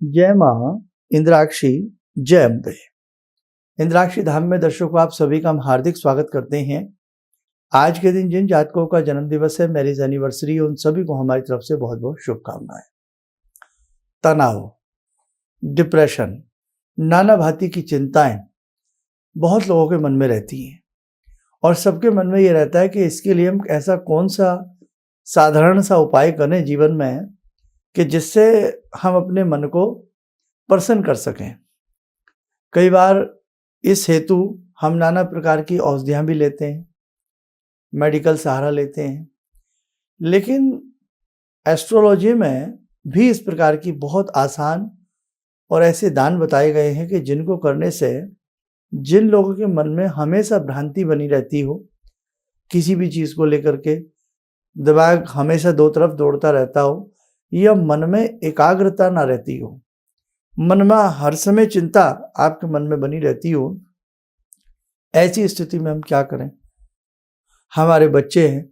जय माँ इंद्राक्षी, जय अम्बे। इंद्राक्षी धाम में दर्शकों आप सभी का हम हार्दिक स्वागत करते हैं। आज के दिन जिन जातकों का जन्म दिवस है, मैरिज एनिवर्सरी, उन सभी को हमारी तरफ से बहुत बहुत शुभकामनाएं। तनाव, डिप्रेशन, नाना भांति की चिंताएं बहुत लोगों के मन में रहती हैं और सबके मन में ये रहता है कि इसके लिए हम ऐसा कौन सा साधारण सा उपाय करें जीवन में कि जिससे हम अपने मन को प्रसन्न कर सकें। कई बार इस हेतु हम नाना प्रकार की औषधियाँ भी लेते हैं, मेडिकल सहारा लेते हैं, लेकिन एस्ट्रोलॉजी में भी इस प्रकार की बहुत आसान और ऐसे दान बताए गए हैं कि जिनको करने से जिन लोगों के मन में हमेशा भ्रांति बनी रहती हो, किसी भी चीज़ को लेकर के दिमाग हमेशा दो तरफ दौड़ता रहता हो, या मन में एकाग्रता ना रहती हो, मन में हर समय चिंता आपके मन में बनी रहती हो, ऐसी स्थिति में हम क्या करें? हमारे बच्चे हैं,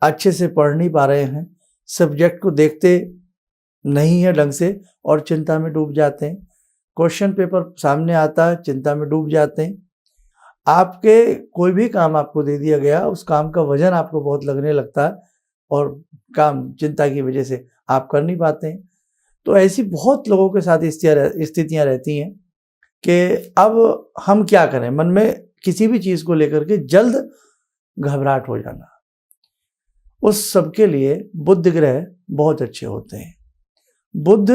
अच्छे से पढ़ नहीं पा रहे हैं, सब्जेक्ट को देखते नहीं है ढंग से और चिंता में डूब जाते हैं। क्वेश्चन पेपर सामने आता है, चिंता में डूब जाते हैं। आपके कोई भी काम आपको दे दिया गया, उस काम का वजन आपको बहुत लगने लगता है और काम चिंता की वजह से आप कर नहीं पाते हैं। तो ऐसी बहुत लोगों के साथ स्थितियाँ रहती हैं कि अब हम क्या करें? मन में किसी भी चीज़ को लेकर के जल्द घबराहट हो जाना। उस सब के लिए बुध ग्रह बहुत अच्छे होते हैं। बुध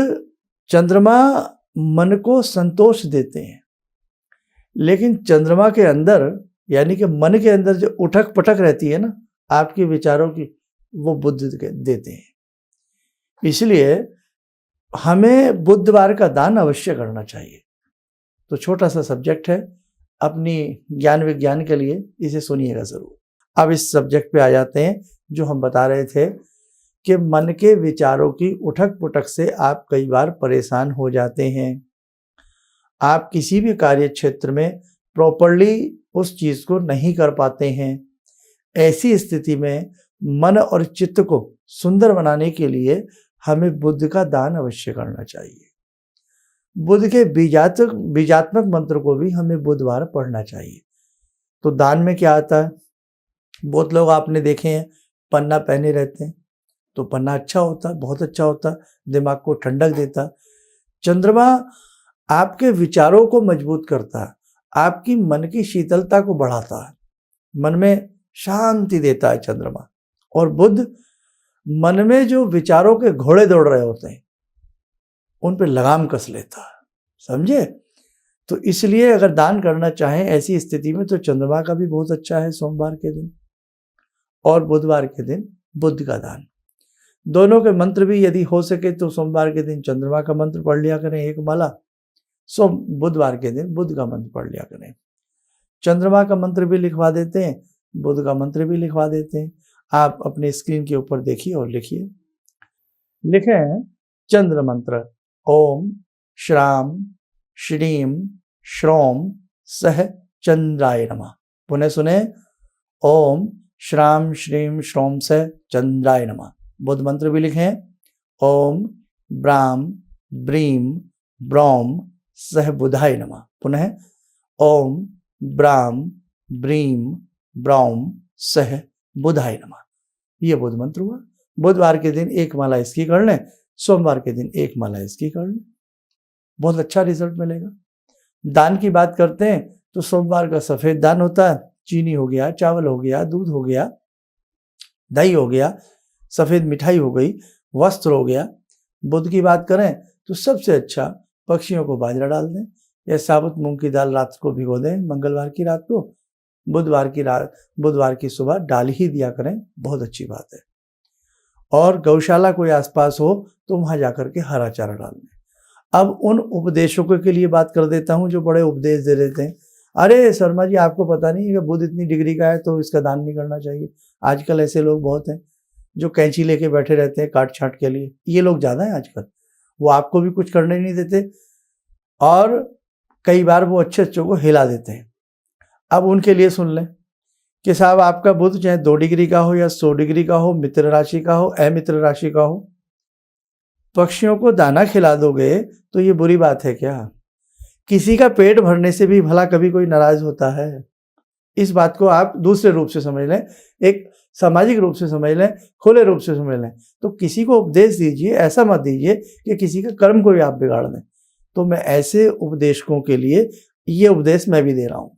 चंद्रमा मन को संतोष देते हैं, लेकिन चंद्रमा के अंदर यानी कि मन के अंदर जो उठक पटक रहती है ना आपके विचारों की, वो बुध देते हैं। इसलिए हमें बुधवार का दान अवश्य करना चाहिए। तो छोटा सा सब्जेक्ट है, अपनी ज्ञान विज्ञान के लिए इसे सुनिएगा ज़रूर। अब इस सब्जेक्ट पे आ जाते हैं जो हम बता रहे थे कि मन के विचारों की उठक पुठक से आप कई बार परेशान हो जाते हैं। आप किसी भी कार्य क्षेत्र में प्रॉपरली उस चीज़ को नहीं कर पाते हैं। ऐसी स्थिति में मन और चित्त को सुंदर बनाने के लिए हमें बुध का दान अवश्य करना चाहिए। बुध के बीजात्मक मंत्र को भी हमें बुधवार पढ़ना चाहिए। तो दान में क्या आता है? बहुत लोग आपने देखे हैं पन्ना पहने रहते हैं, तो पन्ना अच्छा होता है, बहुत अच्छा होता है, दिमाग को ठंडक देता है। चंद्रमा आपके विचारों को मजबूत करता है, आपकी मन की शीतलता को बढ़ाता है, मन में शांति देता है चंद्रमा। और बुध मन में जो विचारों के घोड़े दौड़ रहे होते हैं उन पर लगाम कस लेता है, समझे? तो इसलिए अगर दान करना चाहें ऐसी स्थिति में तो चंद्रमा का भी बहुत अच्छा है सोमवार के दिन और बुधवार के दिन बुध का दान। दोनों के मंत्र भी यदि हो सके तो सोमवार के दिन चंद्रमा का मंत्र पढ़ लिया करें एक माला, बुधवार के दिन बुध का मंत्र पढ़ लिया करें। चंद्रमा का मंत्र भी लिखवा देते हैं, बुध का मंत्र भी लिखवा देते हैं। आप अपने स्क्रीन के ऊपर देखिए और लिखिए। लिखें चंद्र मंत्र, ओम श्राम श्रीम श्रोम सह चंद्राय नमः। पुनः सुने, ओम श्राम श्रीम श्रोम सह चंद्राय नमः। बुध मंत्र भी लिखें, ओम ब्राम ब्रीम ब्रौम सह बुधाय नमः। पुनः ओम ब्राम ब्रीम ब्रौम सह बुधाय नमः। ये बुध मंत्र हुआ। बुधवार के दिन एक माला इसकी कर लें, सोमवार के दिन एक माला इसकी कर लें, बहुत अच्छा रिजल्ट मिलेगा। दान की बात करते हैं तो सोमवार का सफ़ेद दान होता है, चीनी हो गया, चावल हो गया, दूध हो गया, दही हो गया, सफ़ेद मिठाई हो गई, वस्त्र हो गया। बुध की बात करें तो सबसे अच्छा पक्षियों को बाजरा डाल दें या साबुत मूंग की दाल रात को भिगो दें, मंगलवार की रात को, बुधवार की सुबह डाल ही दिया करें, बहुत अच्छी बात है। और गौशाला कोई आसपास हो तो वहाँ जाकर के हरा चारा डाल दें। अब उन उपदेशकों के लिए बात कर देता हूँ जो बड़े उपदेश दे देते हैं, अरे शर्मा जी आपको पता नहीं है कि बुध इतनी डिग्री का है तो इसका दान नहीं करना चाहिए। आजकल ऐसे लोग बहुत हैं जो कैंची लेके बैठे रहते हैं काट छाट के लिए, ये लोग ज़्यादा हैं आजकल। वो आपको भी कुछ करने नहीं देते और कई बार वो अच्छे को हिला देते हैं। अब उनके लिए सुन लें कि साहब आपका बुध चाहे 2 डिग्री का हो या 100 डिग्री का हो, मित्र राशि का हो, अमित्र राशि का हो, पक्षियों को दाना खिला दोगे तो ये बुरी बात है क्या? किसी का पेट भरने से भी भला कभी कोई नाराज होता है? इस बात को आप दूसरे रूप से समझ लें, एक सामाजिक रूप से समझ लें, खुले रूप से समझ लें। तो किसी को उपदेश दीजिए, ऐसा मत दीजिए कि किसी का कर्म को भी आप बिगाड़ दें। तो मैं ऐसे उपदेशकों के लिए ये उपदेश मैं भी दे रहा हूं।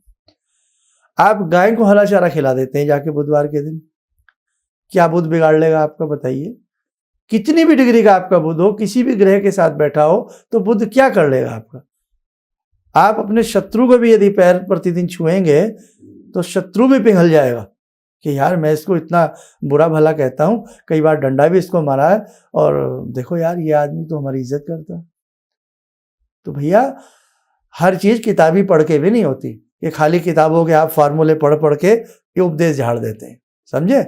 आप गाय को हरा चारा खिला देते हैं जाके बुधवार के दिन, क्या बुध बिगाड़ लेगा आपका? बताइए। कितनी भी डिग्री का आपका बुध हो, किसी भी ग्रह के साथ बैठा हो, तो बुध क्या कर लेगा आपका? आप अपने शत्रु को भी यदि पैर प्रतिदिन छुएंगे तो शत्रु भी पिघल जाएगा कि यार मैं इसको इतना बुरा भला कहता हूं, कई बार डंडा भी इसको मारा है, और देखो यार ये आदमी तो हमारी इज्जत करता है। तो भैया हर चीज किताबी पढ़ के भी नहीं होती, ये खाली किताबों के आप फार्मूले पढ़ पढ़ के ये उपदेश झाड़ देते हैं, समझे?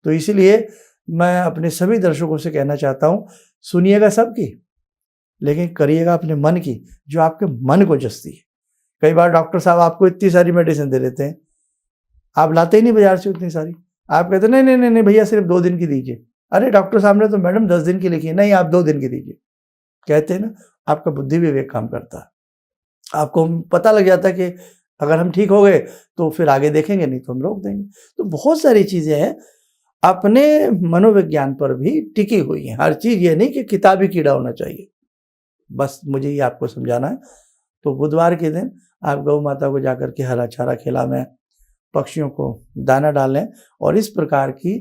तो इसीलिए मैं अपने सभी दर्शकों से कहना चाहता हूं, सुनिएगा सबकी, लेकिन करिएगा अपने मन की, जो आपके मन को जचती है। कई बार डॉक्टर साहब आपको इतनी सारी मेडिसिन दे देते हैं, आप लाते ही नहीं बाजार से उतनी सारी, आप कहते नहीं नहीं नहीं नहीं भैया सिर्फ 2 दिन की दीजिए। अरे डॉक्टर साहब ने तो मैडम 10 दिन की लिखी है, नहीं आप 2 दिन की दीजिए। कहते हैं ना, आपका बुद्धि विवेक काम करता है, आपको पता लग जाता है कि अगर हम ठीक हो गए तो फिर आगे देखेंगे, नहीं तो हम रोक देंगे। तो बहुत सारी चीजें हैं अपने मनोविज्ञान पर भी टिकी हुई हैं। हर चीज ये नहीं कि किताबी कीड़ा होना चाहिए, बस मुझे ये आपको समझाना है। तो बुधवार के दिन आप गौ माता को जाकर के हरा चारा खिलावें, पक्षियों को दाना डालें, और इस प्रकार की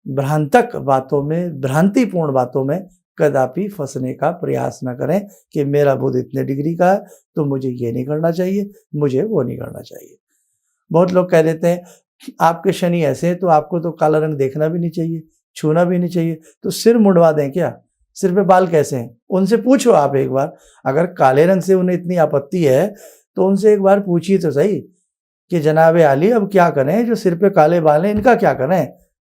भ्रांतक बातों में, भ्रांतिपूर्ण बातों में कदापि फंसने का प्रयास न करें कि मेरा बुध इतने डिग्री का है तो मुझे ये नहीं करना चाहिए, मुझे वो नहीं करना चाहिए। बहुत लोग कह देते हैं आपके शनि ऐसे हैं तो आपको तो काला रंग देखना भी नहीं चाहिए, छूना भी नहीं चाहिए, तो सिर मुंडवा दें क्या? सिर पे बाल कैसे हैं? उनसे पूछो आप एक बार, अगर काले रंग से उन्हें इतनी आपत्ति है तो उनसे एक बार पूछिए तो सही कि जनाबे आली अब क्या करें, जो सिर पे काले बाल हैं इनका क्या करें?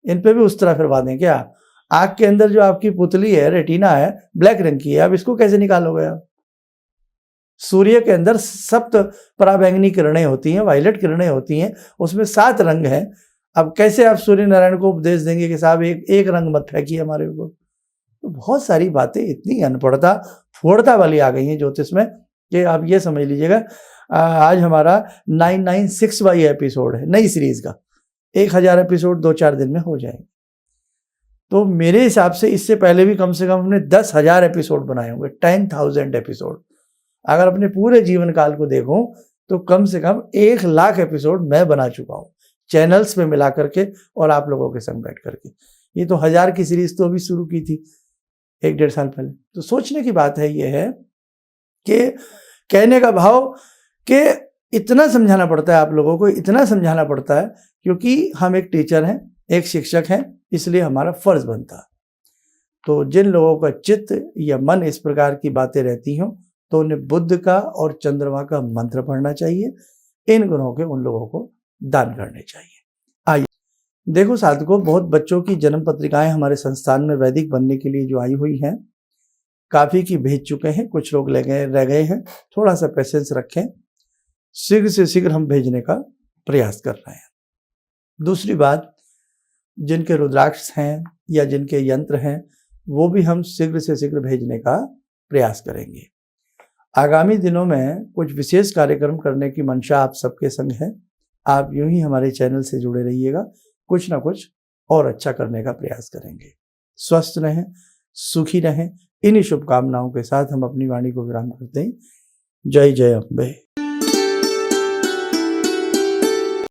इन पे भी उस तरह फिरवा दें क्या? आँख के अंदर जो आपकी पुतली है, रेटिना है, ब्लैक रंग की है, अब इसको कैसे निकालोगे आप? सूर्य के अंदर 7 पराबैंगनी किरणें होती हैं, वायलेट किरणें होती हैं, उसमें 7 रंग हैं। अब कैसे आप सूर्य नारायण को उपदेश देंगे कि साहब एक रंग मत फेंकिए हमारे ऊपर? तो बहुत सारी बातें, इतनी अनपढ़ता फोड़ता वाली आ गई हैं ज्योतिष में कि आप ये समझ लीजिएगा। आज हमारा 996वां एपिसोड है नई सीरीज का, 1000 एपिसोड 2-4 दिन में हो जाएंगे। तो मेरे हिसाब से इससे पहले भी कम से कम हमने 10,000 एपिसोड बनाए होंगे, 10,000 एपिसोड। अगर अपने पूरे जीवन काल को देखूं तो कम से कम 1 लाख एपिसोड मैं बना चुका हूं, चैनल्स पे मिला करके और आप लोगों के संग बैठ करके। ये तो 1000 की सीरीज तो अभी शुरू की थी 1-1.5 साल पहले। तो सोचने की बात है, ये है कि कहने का भाव कि इतना समझाना पड़ता है आप लोगों को, इतना समझाना पड़ता है क्योंकि हम एक टीचर हैं, एक शिक्षक हैं, इसलिए हमारा फर्ज बनता है। तो जिन लोगों का चित्त या मन इस प्रकार की बातें रहती हों तो उन्हें बुद्ध का और चंद्रमा का मंत्र पढ़ना चाहिए, इन गुणों के उन लोगों को दान करने चाहिए। आइए देखो साधकों, बहुत बच्चों की जन्म पत्रिकाएं हमारे संस्थान में वैदिक बनने के लिए जो आई हुई हैं, काफ़ी की भेज चुके हैं, कुछ लोग रह गए हैं, थोड़ा सा पेशेंस रखें, शीघ्र से शीघ्र हम भेजने का प्रयास कर रहे हैं। दूसरी बात, जिनके रुद्राक्ष हैं या जिनके यंत्र हैं वो भी हम शीघ्र से शीघ्र भेजने का प्रयास करेंगे। आगामी दिनों में कुछ विशेष कार्यक्रम करने की मंशा आप सबके संग है। आप यूं ही हमारे चैनल से जुड़े रहिएगा, कुछ ना कुछ और अच्छा करने का प्रयास करेंगे। स्वस्थ रहें, सुखी रहें, इन्हीं शुभकामनाओं के साथ हम अपनी वाणी को विराम करते हैं। जय जय अम्बे।